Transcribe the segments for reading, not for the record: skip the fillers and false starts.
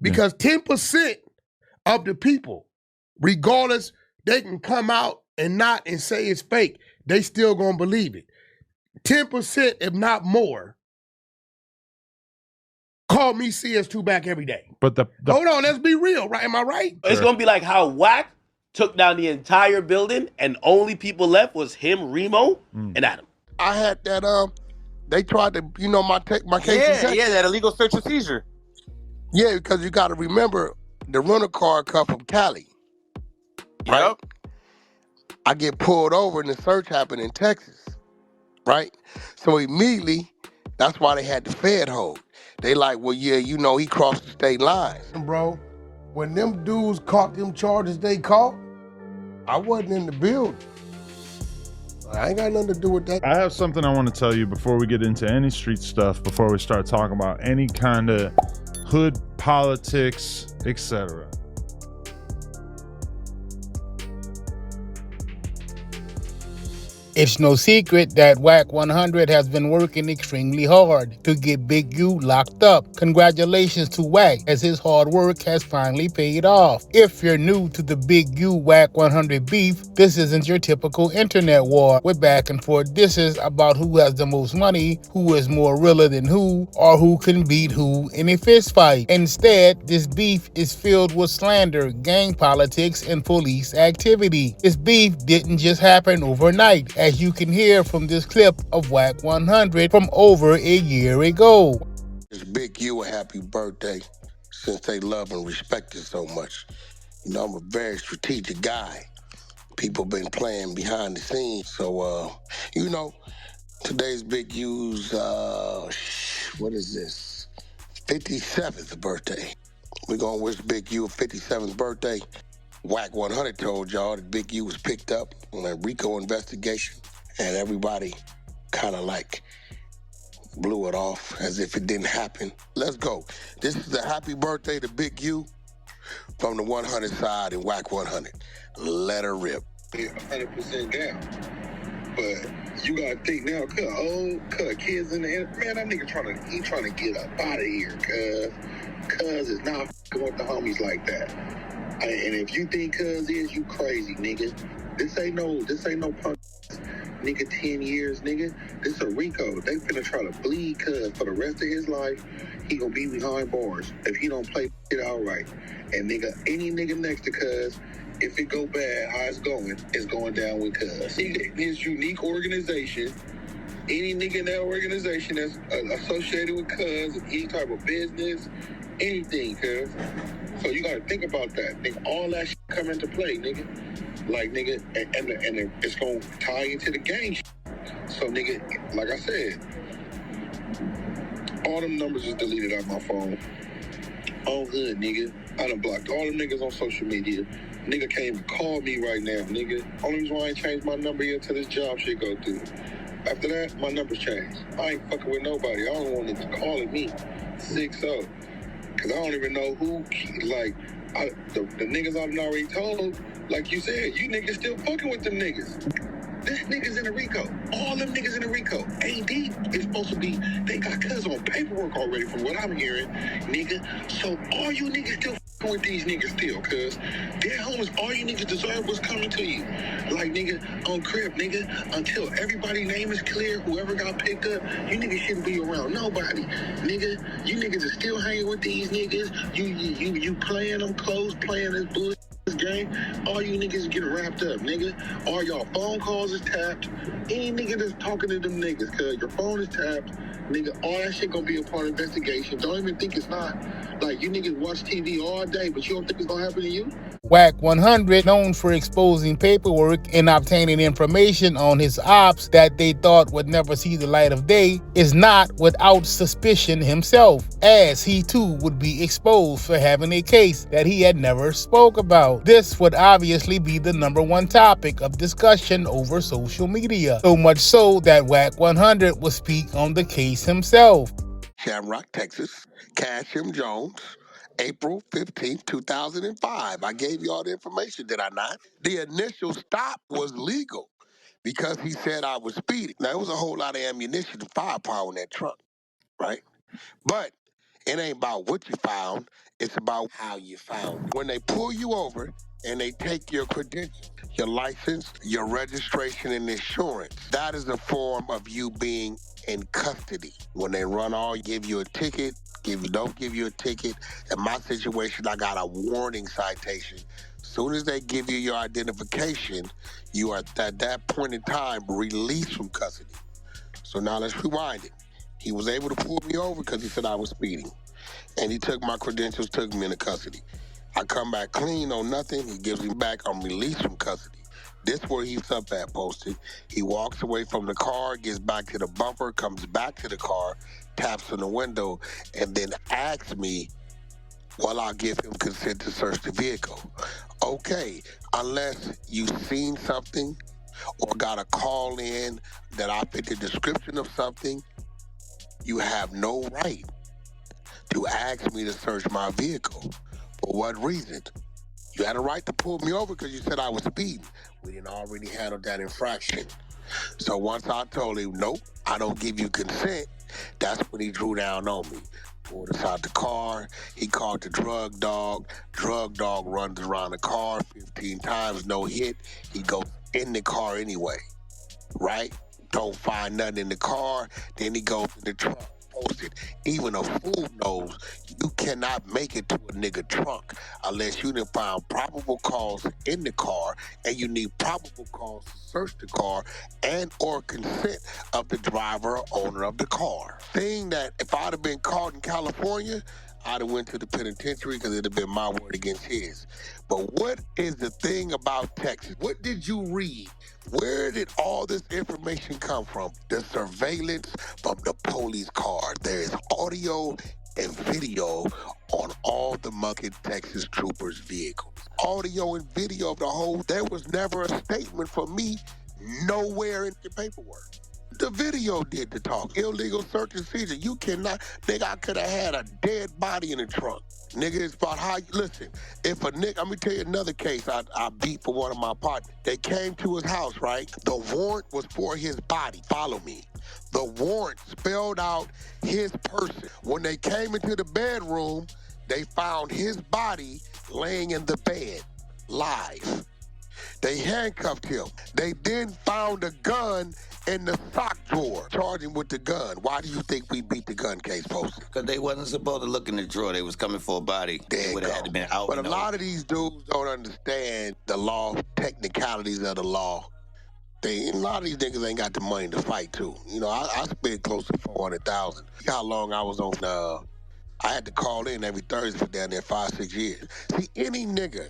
Because 10% of the people, regardless, they can come out and say it's fake. They still gonna believe it. 10%, if not more, call me CS2 back every day. But hold on, let's be real, right? Am I right? It's gonna be like how Wack took down the entire building and only people left was him, Remo, and Adam. I had that they tried to, my case in Texas. Yeah, that illegal search and seizure. Yeah, because you got to remember the rental car come from Cali. Right? Yep. I get pulled over and the search happened in Texas. Right? So immediately, that's why they had the Fed hold. They like, well, yeah, he crossed the state lines. Bro, when them dudes caught them charges they caught, I wasn't in the building. I ain't got nothing to do with that. I have something I want to tell you before we get into any street stuff, before we start talking about any kind of hood politics, etc. It's no secret that Wack 100 has been working extremely hard to get Big U locked up. Congratulations to Wack, as his hard work has finally paid off. If you're new to the Big U Wack 100 beef, this isn't your typical internet war with back and forth disses about who has the most money, who is more realer than who, or who can beat who in a fist fight. Instead, this beef is filled with slander, gang politics, and police activity. This beef didn't just happen overnight, as you can hear from this clip of Wack 100 from over a year ago. Wish Big U a happy birthday, since they love and respect it so much. I'm a very strategic guy. People been playing behind the scenes. So, today's Big U's, what is this? 57th birthday. We're going to wish Big U a 57th birthday. Wack 100 told y'all that Big U was picked up on a RICO investigation, and everybody kind of blew it off as if it didn't happen. Let's go. This is a happy birthday to Big U from the 100 side and Wack 100. Let her rip. 100% down. But you gotta think now, kids in the end, man, that nigga trying to get up out of here, cuz is not f***ing with the homies like that. And if you think cuz is, you crazy, nigga. This ain't no punk, nigga, 10 years, nigga. This a RICO. They finna try to bleed cuz for the rest of his life. He gonna be behind bars if he don't play it out right. And nigga, any nigga next to cuz, if it go bad, how it's going down with cuz. His unique organization, any nigga in that organization that's associated with cuz, any type of business, anything, cuz. So you gotta think about that, nigga. All that shit come into play, nigga. Like, nigga, and it's gonna tie into the gang shit. So, nigga, like I said, all them numbers is deleted out my phone. On hood, nigga. I done blocked all them niggas on social media. Nigga can't even call me right now, nigga. Only reason why I ain't changed my number yet till this job shit go through. After that, my number's changed. I ain't fucking with nobody. I don't want niggas calling me 6-0. Cause I don't even know who, the niggas I've already told, like you said, you niggas still fucking with them niggas. This nigga's in a RICO. All them niggas in a RICO. AD is supposed to be, they got cuz on paperwork already from what I'm hearing, nigga. So all you niggas still fucking with these niggas still, cuz their homies, all you niggas deserve was coming to you. Like, nigga, on crib, nigga, until everybody's name is clear, whoever got picked up, you niggas shouldn't be around nobody. Nigga, you niggas are still hanging with these niggas. You playing them close, playing this bullshit. This game, all you niggas getting wrapped up, nigga. All y'all phone calls is tapped. Any nigga that's talking to them niggas, cuz your phone is tapped, nigga. All that shit gonna be a part of investigation. Don't even think it's not. Like, you niggas watch TV all day, but you don't think it's gonna happen to you? Wack 100, known for exposing paperwork and obtaining information on his ops that they thought would never see the light of day, is not without suspicion himself, as he too would be exposed for having a case that he had never spoke about. This would obviously be the #1 topic of discussion over social media, so much so that Wack 100 would speak on the case himself. Shamrock, Texas, Casham Jones, April 15th, 2005. I gave you all the information, did I not? The initial stop was legal because he said I was speeding. Now, there was a whole lot of ammunition and firepower in that truck, right? But It ain't about what you found, it's about how you found it. When they pull you over and they take your credentials, your license, your registration, and insurance, that is a form of you being in custody. When they run all, give you a ticket, don't give you a ticket. In my situation, I got a warning citation. Soon as they give you your identification, you are at that point in time released from custody. So now let's rewind it. He was able to pull me over because he said I was speeding. And he took my credentials, took me into custody. I come back clean on nothing. He gives me back. I'm released from custody. This where he's up at posted. He walks away from the car, gets back to the bumper, comes back to the car, taps on the window, and then asks me, well, I'll give him consent to search the vehicle. Okay, unless you've seen something or got a call in that I fit the description of something, you have no right to ask me to search my vehicle. For what reason? You had a right to pull me over because you said I was speeding. We didn't already handle that infraction. So once I told him, nope, I don't give you consent, that's when he drew down on me. Pulled us out the car. He called the drug dog. Drug dog runs around the car 15 times, no hit. He goes in the car anyway, right? Don't find nothing in the car. Then he goes in the trunk. Posted. Even a fool knows you cannot make it to a nigga trunk unless you done found probable cause in the car, and you need probable cause to search the car and or consent of the driver or owner of the car. Thing that if I'd have been caught in California, I'd have went to the penitentiary because it'd have been my word against his. But what is the thing about Texas? What did you read? Where did all this information come from? The surveillance from the police car. There is audio and video on all the mucking Texas troopers' vehicles. Audio and video of the whole. There was never a statement for me nowhere in the paperwork. The video did the talk. Illegal search and seizure. You cannot, nigga, I could have had a dead body in the trunk. Nigga, it's about how you, listen, if a nigga, let me tell you another case I beat for one of my partners. They came to his house, right? The warrant was for his body. Follow me. The warrant spelled out his person. When they came into the bedroom, they found his body laying in the bed, live. They handcuffed him. They then found a gun in the sock drawer, charged him with the gun. Why do you think we beat the gun case, posted? Because they wasn't supposed to look in the drawer. They was coming for a body. They would have had to been out. But a lot of these dudes don't understand the law, technicalities of the law. A lot of these niggas ain't got the money to fight too. You know, I spent close to $400,000. How long I was on? I had to call in every Thursday for down there 5-6 years. See, any nigga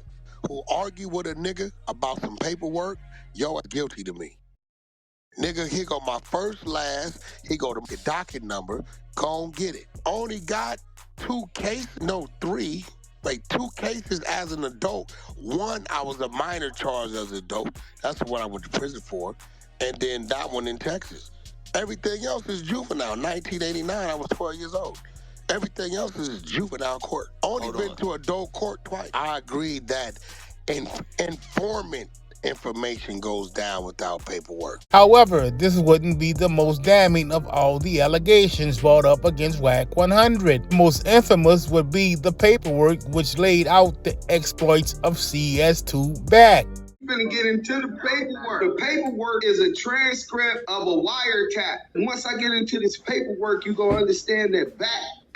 who argue with a nigga about some paperwork, yo, are guilty to me. Nigga, here go my first, last, he go to the docket number, go and get it. Only got 2 cases, no 3, like 2 cases as an adult. One, I was a minor charge as an adult. That's what I went to prison for. And then that one in Texas. Everything else is juvenile. 1989, I was 12 years old. Everything else is juvenile court. Only been to adult court twice. I agreed that informant information goes down without paperwork. However, this wouldn't be the most damning of all the allegations brought up against Wack 100. Most infamous would be the paperwork which laid out the exploits of CS2 Back. Gonna get into the paperwork. The paperwork is a transcript of a wiretap. And once I get into this paperwork, you're gonna understand that Back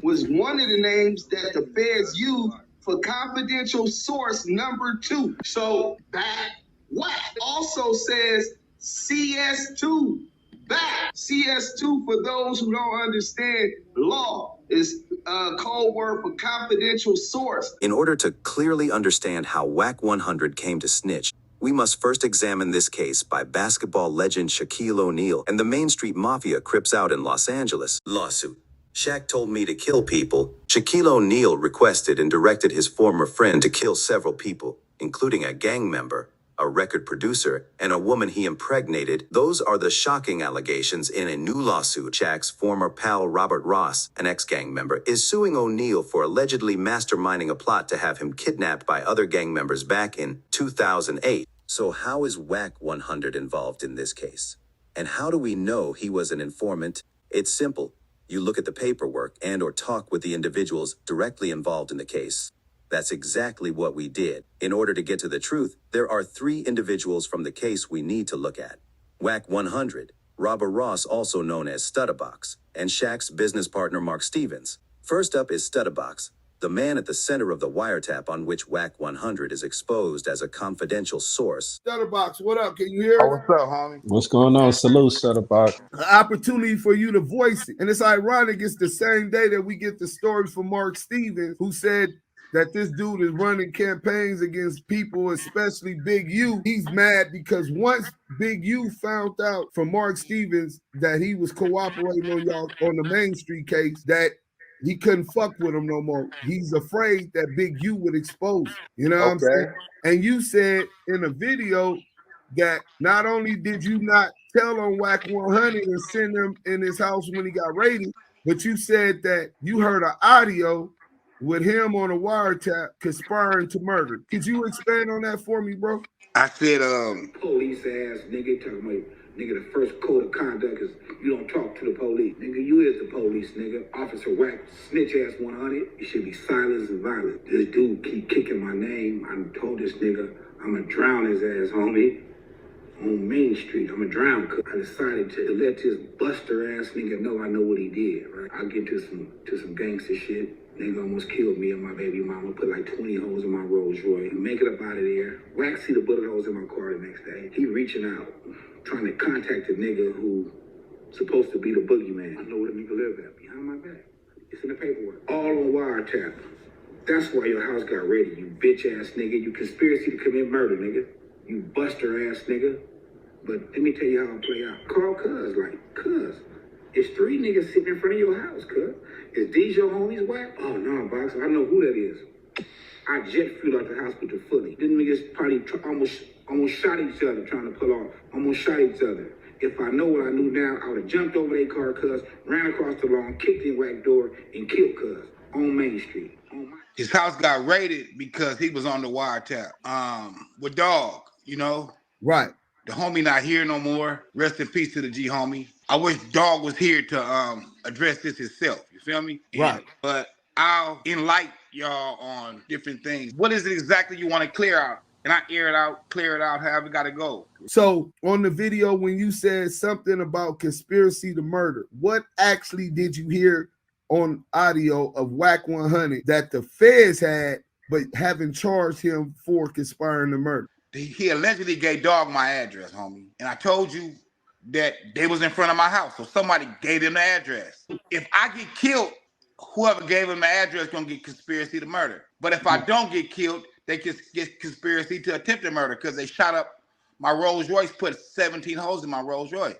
was one of the names that the feds used for confidential source number 2. So Back Wack also says CS2 Back. CS2, for those who don't understand law, is a code word for confidential source. In order to clearly understand how Wack 100 came to snitch, we must first examine this case by basketball legend Shaquille O'Neal and the Main Street Mafia Crips out in Los Angeles. Lawsuit. Shaq told me to kill people. Shaquille O'Neal requested and directed his former friend to kill several people, including a gang member, a record producer, and a woman he impregnated. Those are the shocking allegations in a new lawsuit. Shaq's former pal Robert Ross, an ex-gang member, is suing O'Neal for allegedly masterminding a plot to have him kidnapped by other gang members back in 2008. So how is Wack 100 involved in this case? And how do we know he was an informant? It's simple. You look at the paperwork and or talk with the individuals directly involved in the case. That's exactly what we did. In order to get to the truth, there are 3 individuals from the case we need to look at. Wack 100, Robber Ross, also known as Stutterbox, and Shaq's business partner Mark Stevens. First up is Stutterbox, the man at the center of the wiretap on which Wack 100 is exposed as a confidential source. Stutterbox, what up? Can you hear Oh, it? what's up, homie? What's going on? Salute, Stutterbox. An opportunity for you to voice it. And it's ironic, it's the same day that we get the story from Mark Stevens, who said that this dude is running campaigns against people, especially Big U. He's mad because once Big U found out from Mark Stevens that he was cooperating on y'all on the Main Street case, that he couldn't fuck with him no more. He's afraid that Big U would expose him. You know what I'm saying? And you said in a video that not only did you not tell on Wack 100 and send him in his house when he got raided, but you said that you heard an audio with him on a wiretap conspiring to murder. Could you expand on that for me, bro? I said, police ass nigga talking about nigga, the first code of conduct is you don't talk to the police. Nigga, you is the police, nigga. Officer Wack, snitch ass 100. It should be silence and violence. This dude keep kicking my name. I told this nigga I'ma drown his ass, homie. On Main Street, I'ma drown. I decided to let this buster ass nigga know I know what he did, right? I'll get to some gangster shit. Nigga almost killed me and my baby mama, put like 20 holes in my Rolls Royce. Make it up out of there. Wack see the bullet holes in my car the next day. He reaching out, trying to contact the nigga who supposed to be the boogeyman. I know where the nigga live at, behind my back. It's in the paperwork. All on wiretap. That's why your house got ready, you bitch ass nigga. You conspiracy to commit murder, nigga. You buster ass nigga. But let me tell you how it play out. Call cuz, cuz. It's 3 niggas sitting in front of your house, cuz. Is these your homies, Wack? Oh, no, box. I know who that is. I jet flew out the hospital fully. Them niggas probably almost shot each other trying to pull off. Almost shot each other. If I know what I knew now, I would have jumped over their car, cuz, ran across the lawn, kicked in Wack door, and killed cuz on Main Street. his house got raided because he was on the wiretap. With Dog, you know? Right. The homie not here no more. Rest in peace to the G homie. I wish Dog was here to address this himself. You feel me? Right. But I'll enlighten y'all on different things. What is it exactly you want to clear out? And I air it out, clear it out, however it got to go. So on the video, when you said something about conspiracy to murder, what actually did you hear on audio of Wack 100 that the feds had, but haven't charged him for conspiring to murder? He allegedly gave Dog my address, homie. And I told you that they was in front of my house. So somebody gave him the address. If I get killed, whoever gave him the address gonna get conspiracy to murder. But if I don't get killed, they can get conspiracy to attempted murder because they shot up my Rolls Royce, put 17 holes in my Rolls Royce.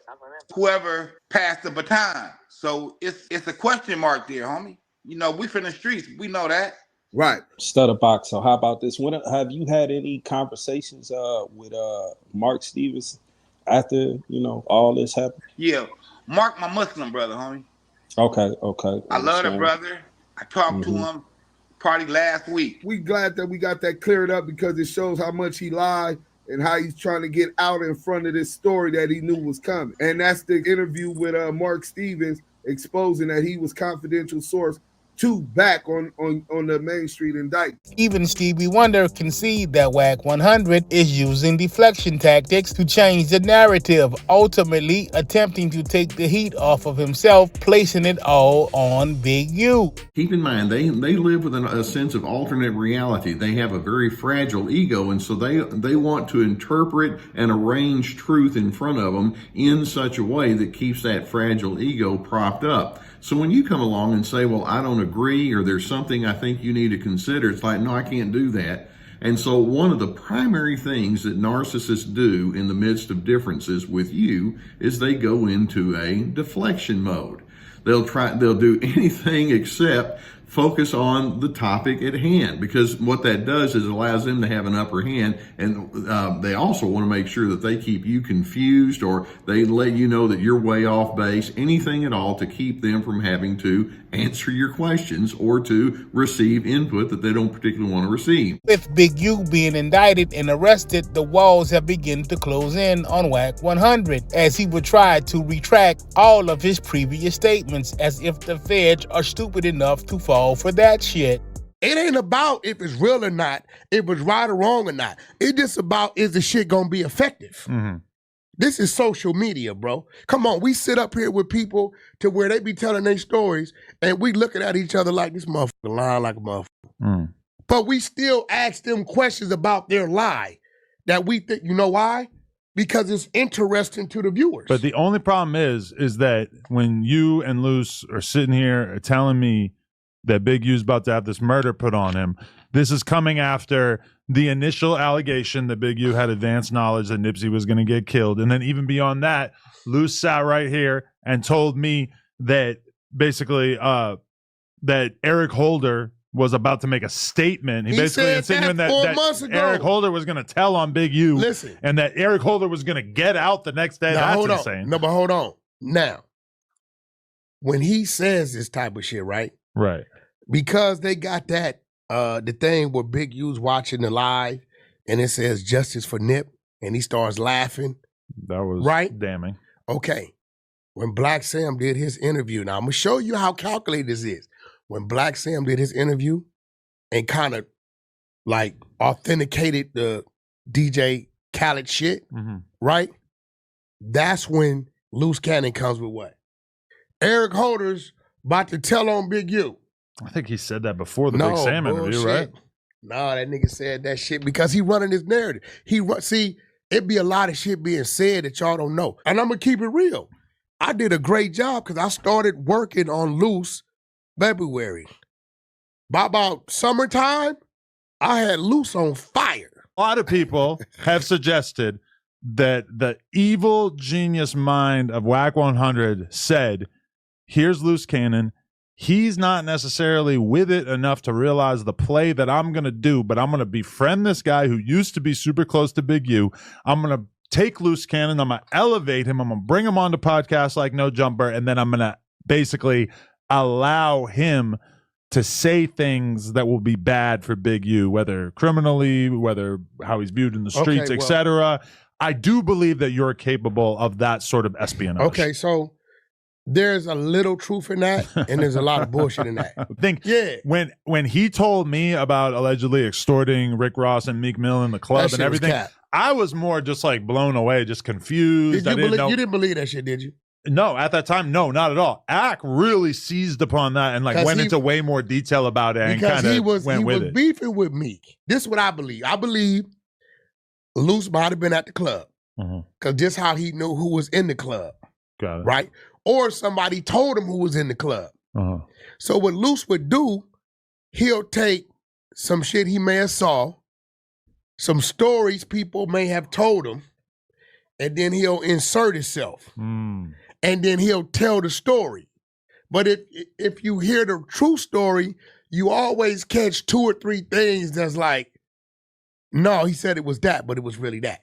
Whoever passed the baton. So it's a question mark there, homie. You know, we from the streets. We know that. Right. Stutterbox. So how about this? When have you had any conversations with Mark Stevens after, you know, all this happened? Yeah. Mark, my Muslim brother, homie. Okay. I love the brother. I talked to him probably last week. We glad that we got that cleared up because it shows how much he lied and how he's trying to get out in front of this story that he knew was coming. And that's the interview with Mark Stevens exposing that he was confidential source to back on the Main Street indictment. Even Stevie Wonder conceded that Wack 100 is using deflection tactics to change the narrative, ultimately attempting to take the heat off of himself, placing it all on Big U. Keep in mind, they live with a sense of alternate reality. They have a very fragile ego, and so they want to interpret and arrange truth in front of them in such a way that keeps that fragile ego propped up. So when you come along and say, well, I don't agree, or there's something I think you need to consider, it's like, no, I can't do that. And so one of the primary things that narcissists do in the midst of differences with you is they go into a deflection mode. They'll do anything except focus on the topic at hand, because what that does is allows them to have an upper hand, and they also want to make sure that they keep you confused, or they let you know that you're way off base, anything at all to keep them from having to answer your questions or to receive input that they don't particularly want to receive. With Big U being indicted and arrested, the walls have begun to close in on Wack 100 as he would try to retract all of his previous statements, as if the feds are stupid enough to fall for that shit. It ain't about if it's real or not, if it's right or wrong or not. It's just about, is the shit gonna be effective? Mm-hmm. This is social media, bro. Come on, we sit up here with people to where they be telling their stories and we looking at each other like this motherfucker lying like a motherfucker. Mm. But we still ask them questions about their lie that we think, you know why? Because it's interesting to the viewers. But the only problem is that when you and Luce are sitting here telling me that Big U's about to have this murder put on him, this is coming after the initial allegation that Big U had advanced knowledge that Nipsey was going to get killed. And then even beyond that, Luce sat right here and told me that basically that Eric Holder was about to make a statement. He basically insinuated that Eric Holder was going to tell on Big U. Listen. And that Eric Holder was going to get out the next day. Now, That's insane. No, but hold on. Now, when he says this type of shit, right? Right. Because they got that, the thing where Big U's watching the live and it says justice for Nip and he starts laughing. That was right? Damning. Okay. When Black Sam did his interview, now I'm going to show you how calculated this is. When Black Sam did his interview and kind of like authenticated the DJ Khaled shit, right? That's when Loose Cannon comes with what? Eric Holder's about to tell on Big U. I think he said that before the Big Sam interview, right? No, that nigga said that shit because he running his narrative. See, it be a lot of shit being said that y'all don't know. And I'm going to keep it real. I did a great job because I started working on Loose February. By about summertime, I had Loose on fire. A lot of people have suggested that the evil genius mind of Wack 100 said, here's Loose Cannon. He's not necessarily with it enough to realize the play that I'm going to do, but I'm going to befriend this guy who used to be super close to Big U. I'm going to take Loose Cannon. I'm going to elevate him. I'm going to bring him onto podcasts like No Jumper, and then I'm going to basically allow him to say things that will be bad for Big U, whether criminally, whether how he's viewed in the streets, etc. I do believe that you're capable of that sort of espionage. Okay, so there's a little truth in that, and there's a lot of bullshit in that. I think when he told me about allegedly extorting Rick Ross and Meek Mill in the club and everything, I was more just like blown away, just confused. You didn't believe that shit, did you? No, at that time, no, not at all. Ack really seized upon that and like went into way more detail about it and kind of went with it. He was beefing with Meek. This is what I believe. I believe Luce might have been at the club because this how he knew who was in the club. Got it. Right? Or somebody told him who was in the club. So what Luce would do, he'll take some shit he may have saw, some stories people may have told him, and then he'll insert himself. And then he'll tell the story. But if you hear the true story, you always catch 2 or 3 things that's like, no, he said it was that, but it was really that.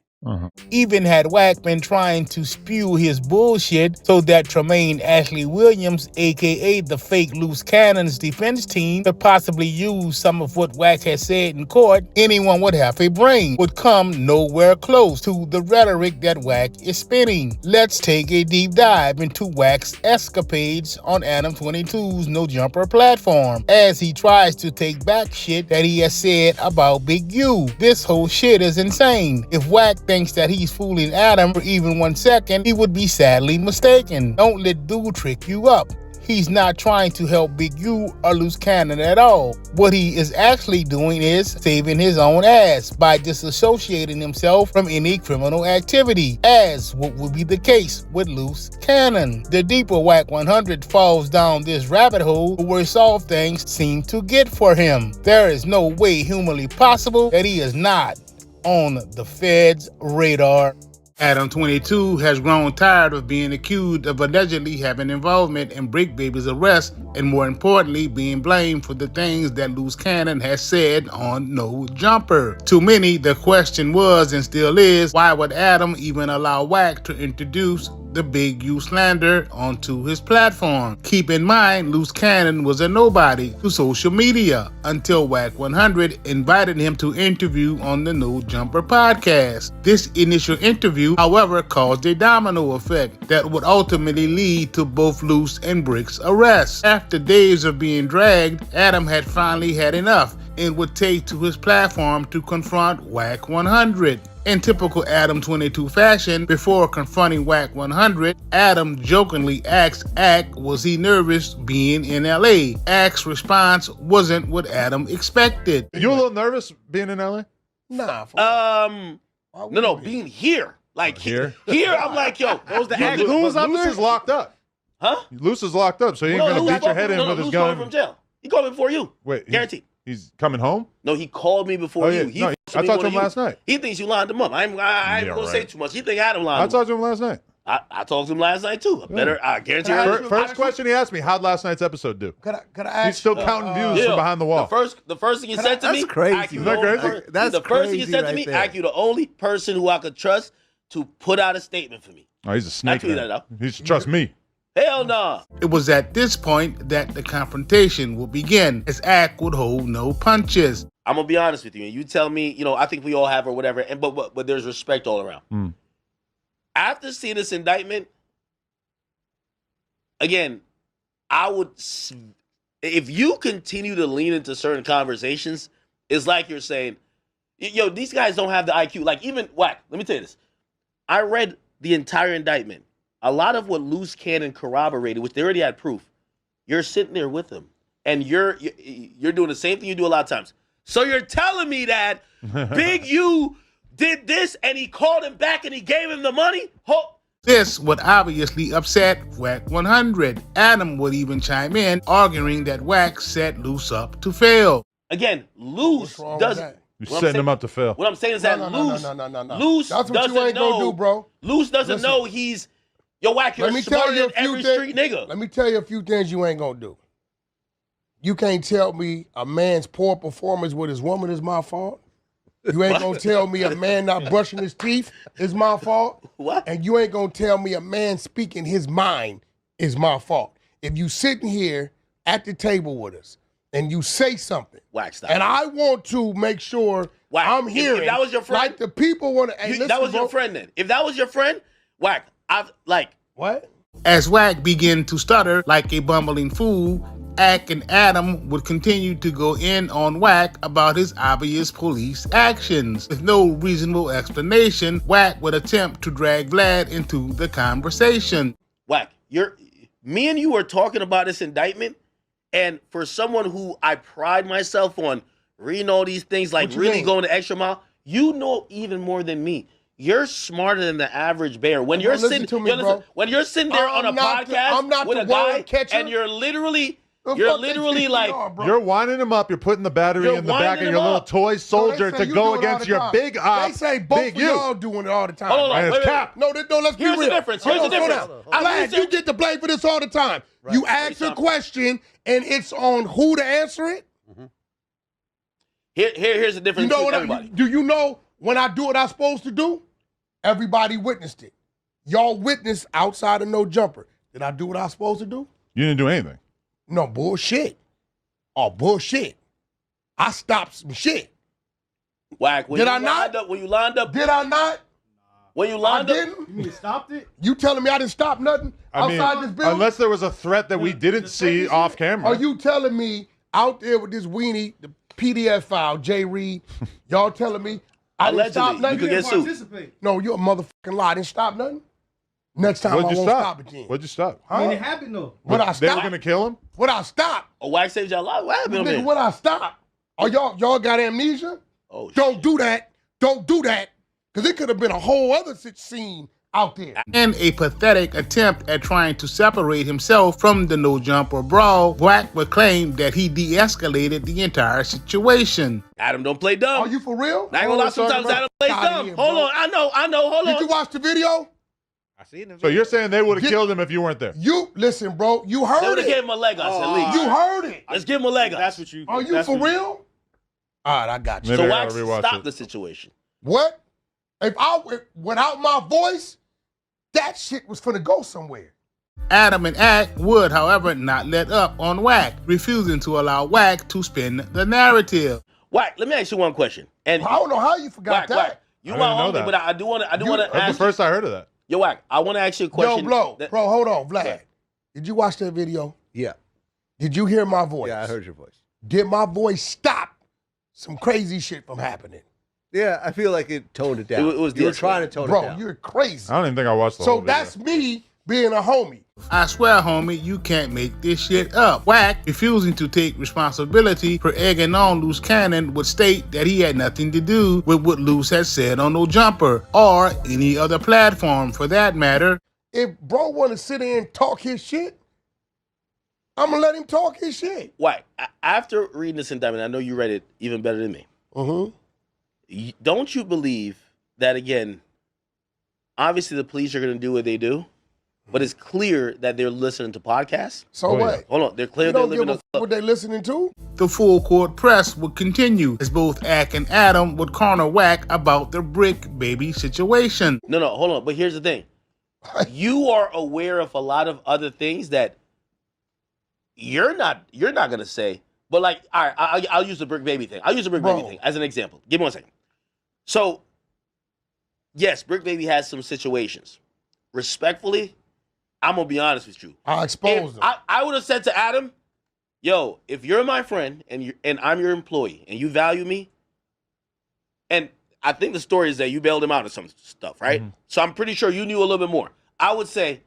Even had Wack been trying to spew his bullshit so that Tremaine Ashley Williams, aka the fake Loose Cannon's defense team, could possibly use some of what Wack had said in court, anyone with half a brain would come nowhere close to the rhetoric that Wack is spinning. Let's take a deep dive into Wack's escapades on Adam 22's No Jumper platform as he tries to take back shit that he has said about Big U. This whole shit is insane. If Wack thinks that he's fooling Adam for even 1 second, he would be sadly mistaken. Don't let dude trick you up. He's not trying to help Big U or Loose Cannon at all. What he is actually doing is saving his own ass by disassociating himself from any criminal activity, as what would be the case with Loose Cannon. The deeper Wack 100 falls down this rabbit hole, the worse off things seem to get for him. There is no way humanly possible that he is not on the Fed's radar. Adam 22 has grown tired of being accused of allegedly having involvement in Brick Baby's arrest and, more importantly, being blamed for the things that Loose Cannon has said on No Jumper. To many, the question was and still is, why would Adam even allow Wack to introduce the Big U slander onto his platform? Keep in mind, Loose Cannon was a nobody to social media until Wack 100 invited him to interview on the No Jumper podcast. This initial interview, however, caused a domino effect that would ultimately lead to both Loose and Brick's arrest. After days of being dragged, Adam had finally had enough and would take to his platform to confront Wack 100. In typical Adam 22 fashion, before confronting Wack 100, Adam jokingly asked Ack was he nervous being in LA. Ack's response wasn't what Adam expected. You a little nervous being in LA? Nah. No, being here. Like here, I'm like, yo, Loose is locked up. Huh? Loose is locked up, so he ain't gonna beat your head in with his gun. From jail. He called me before you. Wait, guaranteed. He's coming home? No, he called me before you. I talked to him last night. He thinks you lined him up. I ain't gonna say too much. He think Adam lined him up. I talked to him last night. I talked to him last night too. I guarantee you. First question he asked me, how'd last night's episode do? Could I ask? He's still counting views from behind the wall. The first thing he said to me, that's crazy. Isn't that crazy? That's the first thing he said to me, Ack, you the only person who I could trust to put out a statement for me. Oh, he's a snake. He should trust me. Hell no. It was at this point that the confrontation would begin, as Ack would hold no punches. I'm gonna be honest with you, and you tell me, I think we all have or whatever, and but there's respect all around. After seeing this indictment, again, I would, if you continue to lean into certain conversations, it's like you're saying, yo, these guys don't have the IQ. Like even Wack, let me tell you this. I read the entire indictment. A lot of what Loose Cannon corroborated, which they already had proof, you're sitting there with him, and you're doing the same thing you do a lot of times. So you're telling me that Big U did this, and he called him back, and he gave him the money? This would obviously upset Wack 100. Adam would even chime in, arguing that Wack set Loose up to fail. Again, Loose doesn't. You're setting him up to fail. What I'm saying is that Loose That's what you ain't gonna do, bro. Loose doesn't know he's. Yo, Wack, you're smarter than every street nigga. Let me tell you a few things you ain't gonna do. You can't tell me a man's poor performance with his woman is my fault. You ain't gonna tell me a man not brushing his teeth is my fault. What? And you ain't gonna tell me a man speaking his mind is my fault. If you sitting here at the table with us and you say something, Wack, stop. and I want to make sure Wack, I'm hearing, if that was your friend, like the people want to. That was your friend then. If that was your friend, Wack, what? As Wack began to stutter like a bumbling fool, Ack and Adam would continue to go in on Wack about his obvious police actions. With no reasonable explanation, Wack would attempt to drag Vlad into the conversation. Wack, me and you were talking about this indictment, and for someone who I pride myself on reading all these things, like really going the extra mile, you know even more than me. You're smarter than the average bear. When you're sitting, when you're sitting there on a podcast with a guy, and you're literally like, you're winding him up. You're putting the battery in the back of your little toy soldier to go against your big op. They say both of y'all doing it all the time. Hold on, wait. No, let's be real. Here's the difference. Vlad, you get the blame for this all the time. Right. You ask a question, and it's on who to answer it. Mm-hmm. Here's the difference. You know what? Do you know when I do what I'm supposed to do? Everybody witnessed it. Y'all witnessed outside of No Jumper. Did I do what I was supposed to do? You didn't do anything. No, bullshit. Oh, bullshit. I stopped some shit. Wack, when you lined up. Did I not? When you lined up. Didn't? You mean you stopped it? You telling me I didn't stop nothing outside this building? Unless there was a threat that we didn't see off camera. Are you telling me out there with this weenie, the PDF file, Jay Reed, y'all telling me I didn't stop nothing? You could get sued. No, you're a motherfucking lie. I didn't stop nothing. Next time I won't stop again. What'd you stop? I mean, it happened though. What I stop? They were going to kill him? What I stop? Oh, Wack saved y'all life. What happened? Nigga, what I stop? Oh, y'all got amnesia? Oh, Don't do that. Don't do that. Because it could have been a whole other scene out there. In a pathetic attempt at trying to separate himself from the no-jumper brawl, Wack would claim that he de-escalated the entire situation. Adam don't play dumb. Are you for real? Not gonna lie, sometimes Adam plays dumb. Hold on, I know, hold on. Did you watch the video? I seen the video. So you're saying they would have killed him if you weren't there? You, listen, bro, you They heard would have it. gave him a leg us at least. You heard it. Let's give him a leg us. That's what you. Are you that's for what real? All right, I got you. Maybe So I Wax gotta rewatch stop it. the situation. What? Without my voice, that shit was finna go somewhere. Adam and Ack would, however, not let up on Wack, refusing to allow Wack to spin the narrative. Wack, let me ask you one question. And I don't know how you forgot that. Wack, you I my didn't know homie, that. but I do want to That's ask the first I heard of that. Yo, Wack, I want to ask you a question. Yo, bro, hold on, Vlad. What? Did you watch that video? Yeah. Did you hear my voice? Yeah, I heard your voice. Did my voice stop some crazy shit from happening? Yeah, I feel like it toned it down. It was you were de-escalated. tone it down. Bro, you're crazy. I don't even think I watched the whole So video. that's me being a homie. I swear, homie, you can't make this shit up. Wack, refusing to take responsibility for egging on Loose Cannon, would state that he had nothing to do with what Loose had said on No Jumper, or any other platform for that matter. If bro want to sit there and talk his shit, I'm gonna let him talk his shit. Wack, after reading this indictment, I know you read it even better than me. Don't you believe that, again, obviously the police are going to do what they do, but it's clear that they're listening to podcasts? So what? Hold on. They're clear You they're don't living give a what they listening to? The full court press would continue as both Ack and Adam would corner Wack about the brick baby situation. No, hold on. But here's the thing. You are aware of a lot of other things that you're not going to say. But like, all right, I'll use the brick baby thing. I'll use the brick baby thing as an example. Give me 1 second. So, yes, brick baby has some situations. Respectfully, I'm going to be honest with you. I exposed them. I would have said to Adam, yo, if you're my friend and I'm your employee and you value me, and I think the story is that you bailed him out of some stuff, right? Mm-hmm. So I'm pretty sure you knew a little bit more. I would say,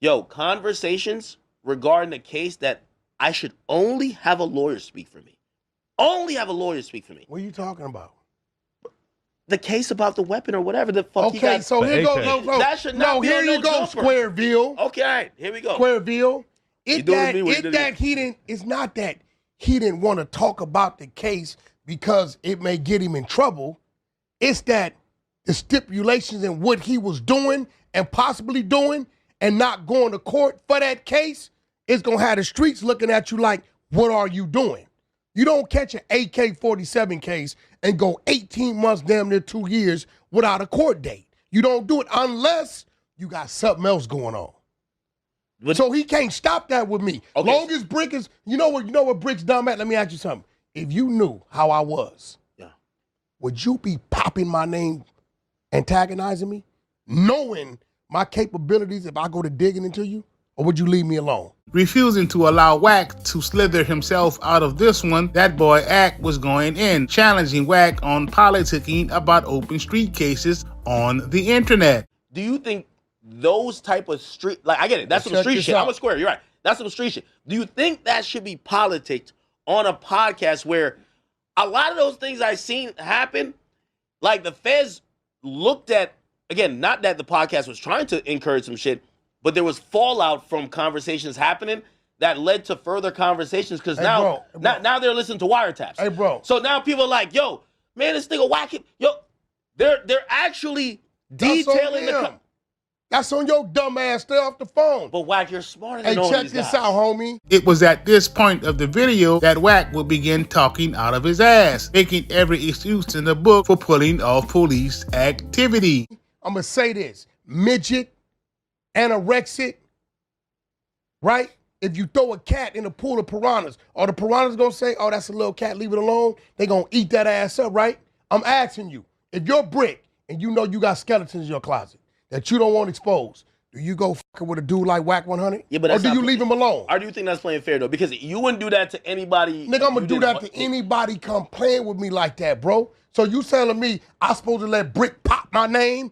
yo, conversations regarding the case that I should only have a lawyer speak for me. Only have a lawyer speak for me. What are you talking about? The case about the weapon or whatever the fuck he got. Okay, so here goes. That should not be here on you no go, jumper. Squareville. Okay, all right, here we go. Squareville. It's not that he didn't want to talk about the case because it may get him in trouble. It's that the stipulations and what he was doing and possibly doing and not going to court for that case is going to have the streets looking at you like, what are you doing? You don't catch an AK-47 case and go 18 months, damn near 2 years without a court date. You don't do it unless you got something else going on. So he can't stop that with me. Okay. Long as Brick is, you know what Brick's dumb at? Let me ask you something. If you knew how I was, would you be popping my name, antagonizing me, knowing my capabilities if I go to digging into you? Or would you leave me alone? Refusing to allow Wack to slither himself out of this one, that boy Ack was going in, challenging Wack on politicking about open street cases on the internet. Do you think those type of street, like I get it, that's some street shit. I'm a square, you're right. That's some street shit. Do you think that should be politics on a podcast where a lot of those things I've seen happen, like the feds looked at, again, not that the podcast was trying to encourage some shit, but there was fallout from conversations happening that led to further conversations because now they're listening to wiretaps. Hey, bro. So now people are like, yo, man, this nigga whacking. Yo, they're actually detailing the... That's on your dumb ass. Stay off the phone. But Wack, you're smarter than all these guys. Hey, check this out, homie. It was at this point of the video that Wack would begin talking out of his ass, making every excuse in the book for pulling off police activity. I'm going to say this. Midget, anorexic, right? If you throw a cat in a pool of piranhas, are the piranhas going to say, oh, that's a little cat, leave it alone? They going to eat that ass up, right? I'm asking you, if you're Brick and you know you got skeletons in your closet that you don't want exposed, do you go fucking with a dude like Wack 100? Yeah, but or do you leave him alone? Or do you think that's playing fair, though? Because you wouldn't do that to anybody. Nigga, I'm going to do that to anybody come playing with me like that, bro. So you telling me I supposed to let Brick pop my name?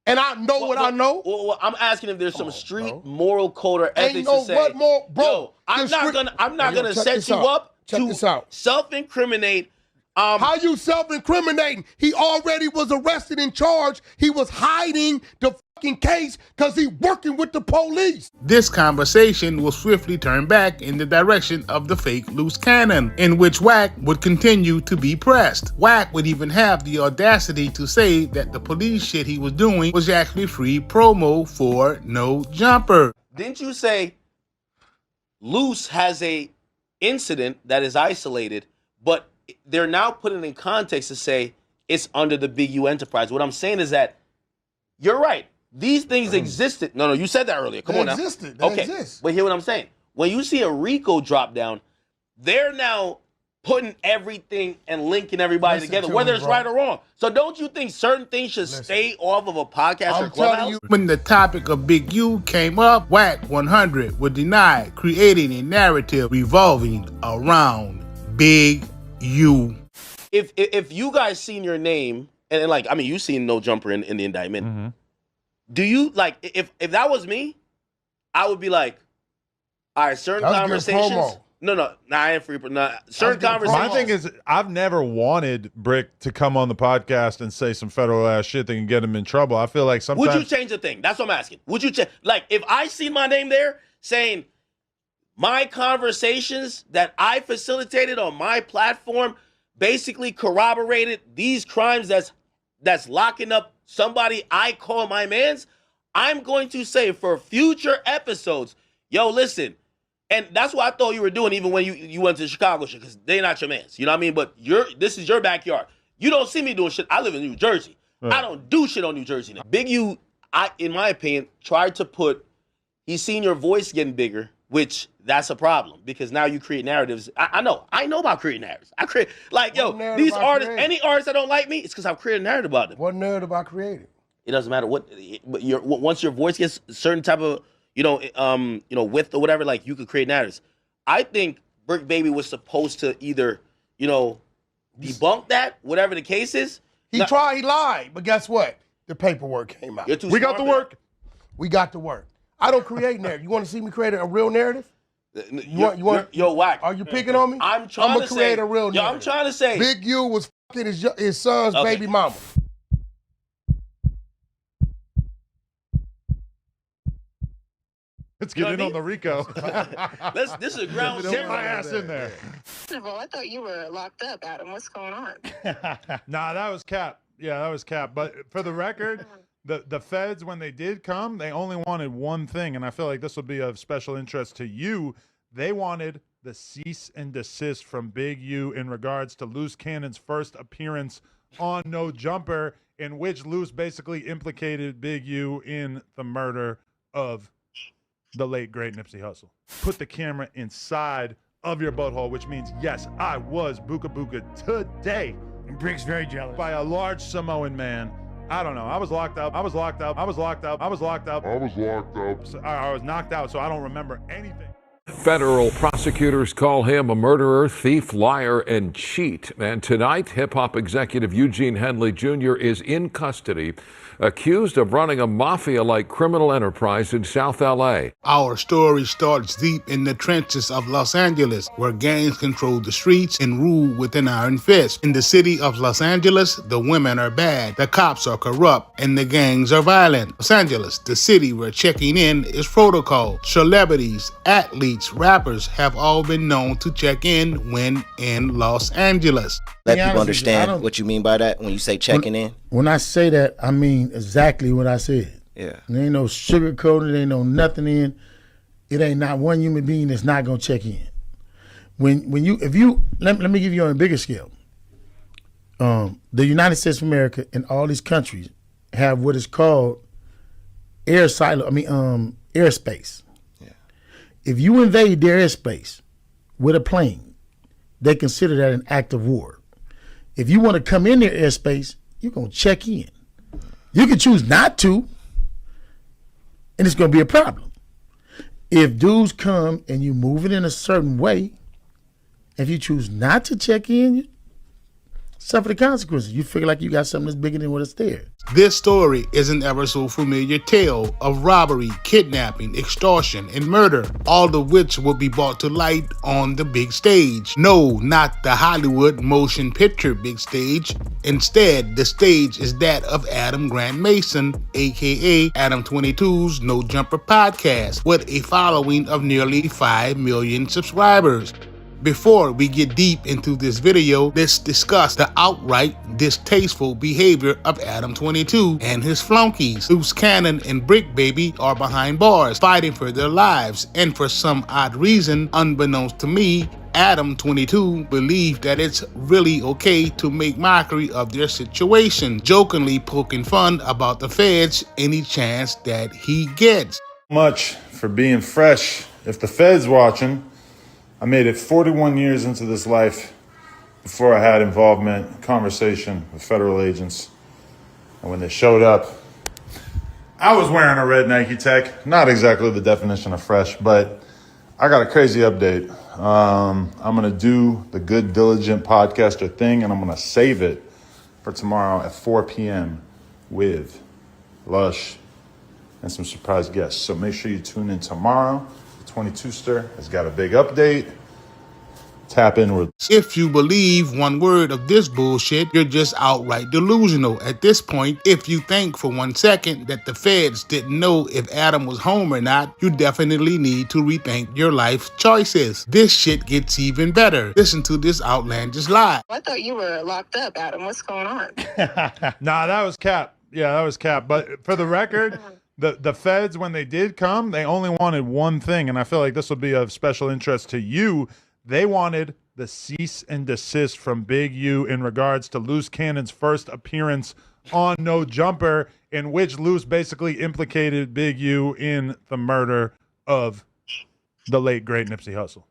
And I know what I know? Well, I'm asking if there's some street moral code or ethics to say, what more, bro. Yo, I'm not gonna set you up to self-incriminate. How you self-incriminating? He already was arrested and charged. He was hiding the case because he working with the police. This conversation will swiftly turn back in the direction of the fake loose cannon, in which Wack would continue to be pressed. Wack would even have the audacity to say that the police shit he was doing was actually free promo for No Jumper. Didn't you say Loose has a incident that is isolated, but they're now putting it in context to say it's under the Big U enterprise? What I'm saying is that you're right. These things existed. No, you said that earlier. Come on now. They exist. But hear what I'm saying. When you see a RICO drop down, they're now putting everything and linking everybody together, whether it's right or wrong. So don't you think certain things should stay off of a podcast or Clubhouse? When the topic of Big U came up, Wack 100 would deny creating a narrative revolving around Big U. If you guys seen your name, and like, I mean, you seen No Jumper in the indictment. Mm-hmm. Do you, like, if that was me, I would be like, all right, certain conversations. No, I ain't free. Certain conversations. My thing is, I've never wanted Brick to come on the podcast and say some federal ass shit that can get him in trouble. I feel like sometimes. Would you change the thing? That's what I'm asking. Would you change? Like, if I see my name there saying my conversations that I facilitated on my platform basically corroborated these crimes that's locking up somebody I call my mans, I'm going to say for future episodes, yo, listen. And that's what I thought you were doing even when you went to Chicago shit, because they're not your mans. You know what I mean? But this is your backyard. You don't see me doing shit. I live in New Jersey. Right. I don't do shit on New Jersey now. Big U, in my opinion, tried to put, he's seen your voice getting bigger, which that's a problem because now you create narratives. I know about creating narratives. I create, like, yo, these artists, any artists that don't like me, it's because I've created a narrative about them. What narrative I created? It doesn't matter what, but once your voice gets a certain type of, width or whatever, like, you could create narratives. I think Brick Baby was supposed to either, debunk that, whatever the case is. He lied, but guess what? The paperwork came out. We got the work. We got the work. I don't create narrative. You want to see me create a real narrative? Yo, Wack. Are you picking on me? I'm trying to create a real narrative. I'm trying to say. Big U was fucking his son's baby mama. Let's get in on the RICO. This is ground zero. Get my ass in there. I thought you were locked up, Adam. What's going on? Nah, that was Cap. Yeah, that was Cap. But for the record, the feds, when they did come, they only wanted one thing, and I feel like this will be of special interest to you. They wanted the cease and desist from Big U in regards to Loose Cannon's first appearance on No Jumper, in which Loose basically implicated Big U in the murder of the late, great Nipsey Hussle. Put the camera inside of your butthole, which means, yes, I was Booka Booka today. And Brick's very jealous. By a large Samoan man. I don't know. I was locked up. I was knocked out, so I don't remember anything. Federal prosecutors call him a murderer, thief, liar, and cheat. And tonight, hip-hop executive Eugene Henley Jr. is in custody, accused of running a mafia-like criminal enterprise in South L.A. Our story starts deep in the trenches of Los Angeles, where gangs control the streets and rule with an iron fist. In the city of Los Angeles, the women are bad, the cops are corrupt, and the gangs are violent. Los Angeles, the city where checking in is protocol. Celebrities, athletes, rappers have all been known to check in when in Los Angeles. Let people understand what you mean by that when you say checking in. When I say that, I mean exactly what I said. Yeah. There ain't no sugarcoating, there ain't no nothing in. It ain't not one human being that's not gonna check in. Let me give you on a bigger scale. The United States of America and all these countries have what is called airspace. Yeah. If you invade their airspace with a plane, they consider that an act of war. If you want to come in their airspace, you're going to check in. You can choose not to, and it's going to be a problem. If dudes come and you move it in a certain way, if you choose not to check in, Suffer the consequences. You figure like you got something that's bigger than what is there. This story is an ever so familiar tale of robbery, kidnapping, extortion, and murder, all of which will be brought to light on the big stage. No, not the Hollywood motion picture big stage. Instead, the stage is that of Adam Grant Mason, aka Adam 22's No Jumper podcast, with a following of nearly 5 million subscribers. Before we get deep into this video, let's discuss the outright distasteful behavior of Adam 22 and his flunkies. Loose Cannon and Brick Baby are behind bars, fighting for their lives, and for some odd reason, unbeknownst to me, Adam 22 believed that it's really okay to make mockery of their situation, jokingly poking fun about the feds any chance that he gets. Much for being fresh. If the Fed's watching, I made it 41 years into this life before I had involvement, conversation with federal agents. And when they showed up, I was wearing a red Nike Tech. Not exactly the definition of fresh, but I got a crazy update. I'm going to do the Good Diligent podcaster thing, and I'm going to save it for tomorrow at 4 p.m. with Lush and some surprise guests. So make sure you tune in tomorrow. 22ster has got a big update. Tap in with. If you believe one word of this bullshit, you're just outright delusional at this point. If you think for 1 second that the feds didn't know if Adam was home or not, you definitely need to rethink your life choices. This shit gets even better. Listen to this outlandish lie. I thought you were locked up, Adam. What's going on? Nah, that was cap. Yeah, that was cap. But for the record, the feds, when they did come, they only wanted one thing, and I feel like this will be of special interest to you. They wanted the cease and desist from Big U in regards to Loose Cannon's first appearance on No Jumper, in which Loose basically implicated Big U in the murder of the late, great Nipsey Hussle.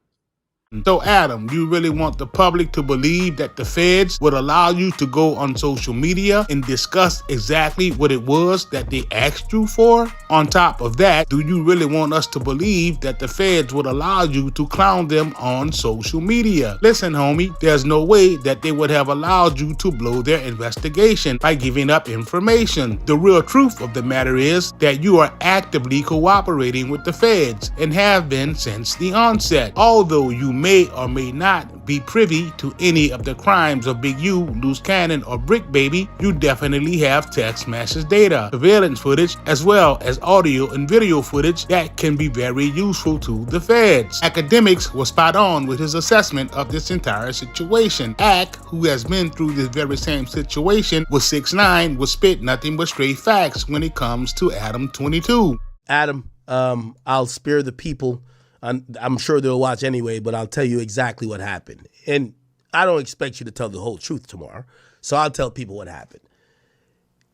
So Adam, you really want the public to believe that the feds would allow you to go on social media and discuss exactly what it was that they asked you for? On top of that, do you really want us to believe that the feds would allow you to clown them on social media? Listen, homie, there's no way that they would have allowed you to blow their investigation by giving up information. The real truth of the matter is that you are actively cooperating with the feds and have been since the onset. Although you may or may not be privy to any of the crimes of Big U, Loose Cannon, or Brick Baby, you definitely have text message data, surveillance footage, as well as audio and video footage that can be very useful to the feds. Academics was spot on with his assessment of this entire situation. Ack, who has been through this very same situation with 6ix9ine, will spit nothing but straight facts when it comes to Adam 22. Adam, I'll spare the people. I'm sure they'll watch anyway, but I'll tell you exactly what happened. And I don't expect you to tell the whole truth tomorrow, so I'll tell people what happened.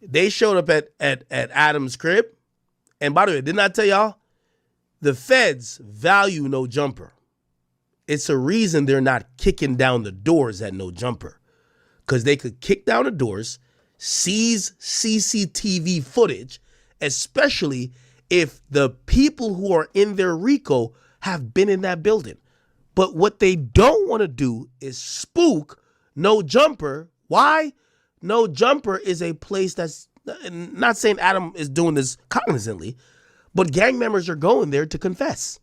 They showed up at Adam's crib, and by the way, didn't I tell y'all? The feds value No Jumper. It's a reason they're not kicking down the doors at No Jumper, because they could kick down the doors, seize CCTV footage, especially if the people who are in their RICO have been in that building. But what they don't want to do is spook No Jumper. Why? No Jumper is a place that's, not saying Adam is doing this cognizantly, but gang members are going there to confess.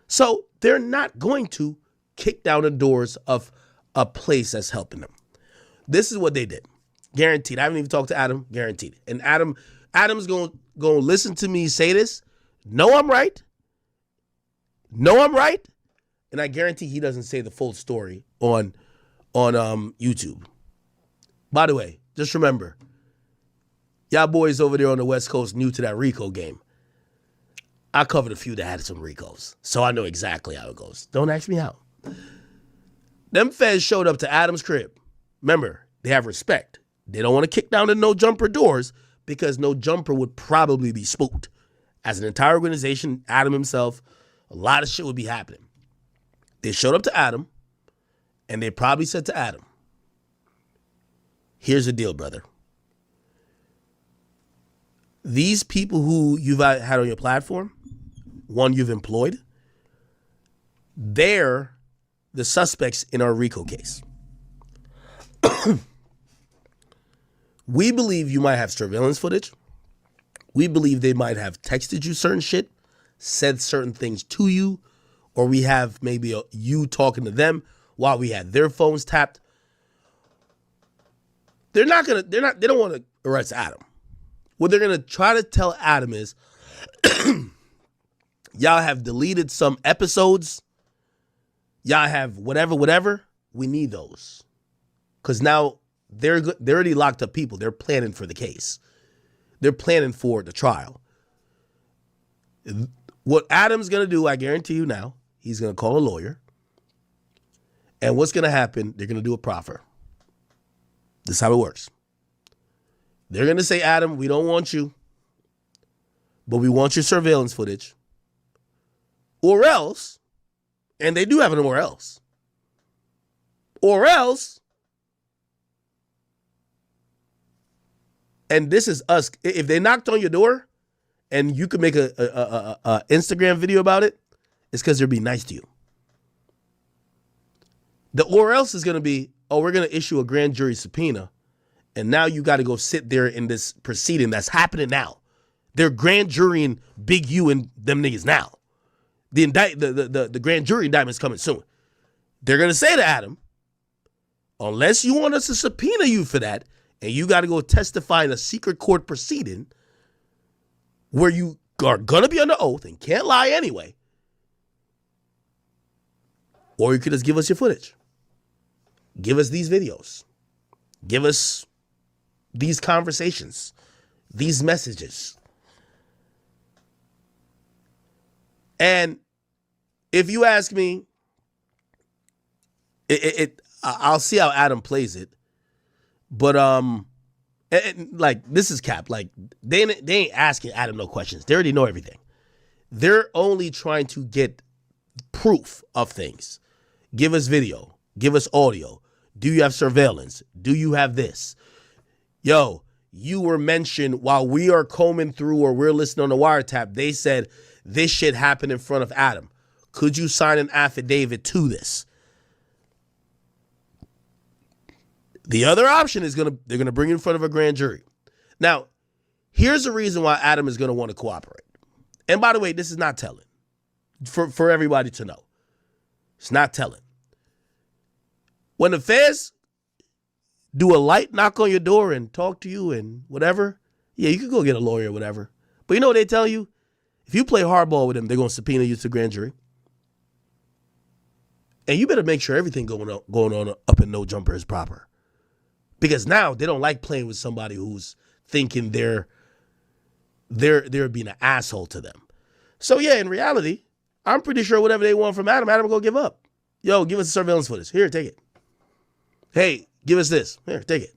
So they're not going to kick down the doors of a place that's helping them. This is what they did. Guaranteed. I haven't even talked to Adam. Guaranteed. And Adam's going to listen to me say this. No, I'm right. No, I'm right. And I guarantee he doesn't say the full story on YouTube. By the way, just remember, y'all boys over there on the West Coast new to that RICO game. I covered a few that had some RICOs, so I know exactly how it goes. Don't ask me how. Them feds showed up to Adam's crib. Remember, they have respect. They don't want to kick down the No Jumper doors because No Jumper would probably be spooked. As an entire organization, Adam himself, a lot of shit would be happening. They showed up to Adam, and they probably said to Adam, here's the deal, brother. These people who you've had on your platform, one you've employed, they're the suspects in our RICO case. We believe you might have surveillance footage. We believe they might have texted you certain shit, said certain things to you, or we have maybe you talking to them while we had their phones tapped. They don't want to arrest Adam. What they're going to try to tell Adam is, y'all have deleted some episodes. Y'all have whatever. We need those. Because now they're already locked up people. They're planning for the case. They're planning for the trial. What Adam's going to do, I guarantee you now, he's going to call a lawyer. And what's going to happen, they're going to do a proffer. This is how it works. They're going to say, Adam, we don't want you, but we want your surveillance footage. Or else, and they do have an or else. Or else, and this is us, if they knocked on your door and you could make a Instagram video about it, it's because they're being nice to you. The or else is going to be, oh, we're going to issue a grand jury subpoena, and now you got to go sit there in this proceeding that's happening now. They're grand jurying Big U and them niggas now. The grand jury indictment's coming soon. They're going to say to Adam, unless you want us to subpoena you for that, and you got to go testify in a secret court proceeding where you are going to be under oath and can't lie anyway, or you could just give us your footage. Give us these videos. Give us these conversations, these messages. And if you ask me, I'll see how Adam plays it. But like, this is cap. Like, they ain't asking Adam no questions. They already know everything. They're only trying to get proof of things. Give us video. Give us audio. Do you have surveillance? Do you have this? Yo, you were mentioned while we are combing through or we're listening on the wiretap. They said this shit happened in front of Adam. Could you sign an affidavit to this? The other option is they're gonna bring you in front of a grand jury. Now, here's the reason why Adam is gonna want to cooperate. And by the way, this is not telling. For everybody to know. It's not telling. When the feds do a light knock on your door and talk to you and whatever, yeah, you could go get a lawyer or whatever. But you know what they tell you? If you play hardball with them, they're going to subpoena you to the grand jury. And you better make sure everything going on up in No Jumper is proper. Because now they don't like playing with somebody who's thinking they're being an asshole to them. So yeah, in reality, I'm pretty sure whatever they want from Adam will go give up. Yo, give us the surveillance footage. Here, take it. Hey, give us this. Here, take it.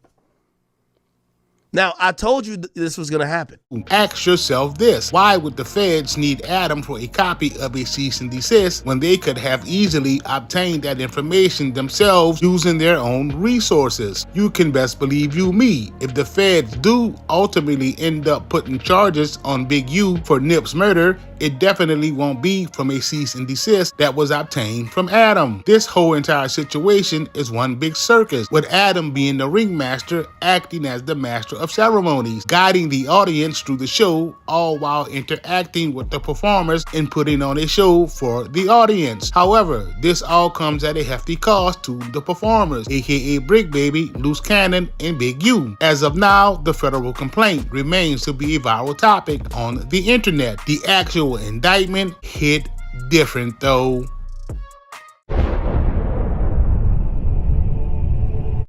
Now, I told you this was going to happen. Ask yourself this. Why would the feds need Adam for a copy of a cease and desist when they could have easily obtained that information themselves using their own resources? You can best believe me. If the feds do ultimately end up putting charges on Big U for Nip's murder, it definitely won't be from a cease and desist that was obtained from Adam. This whole entire situation is one big circus, with Adam being the ringmaster, acting as the master of ceremonies, guiding the audience through the show, all while interacting with the performers and putting on a show for the audience. However, this all comes at a hefty cost to the performers, aka Brick Baby, Loose Cannon, and Big U. As of now, the federal complaint remains to be a viral topic on the internet. The actual indictment hit different though.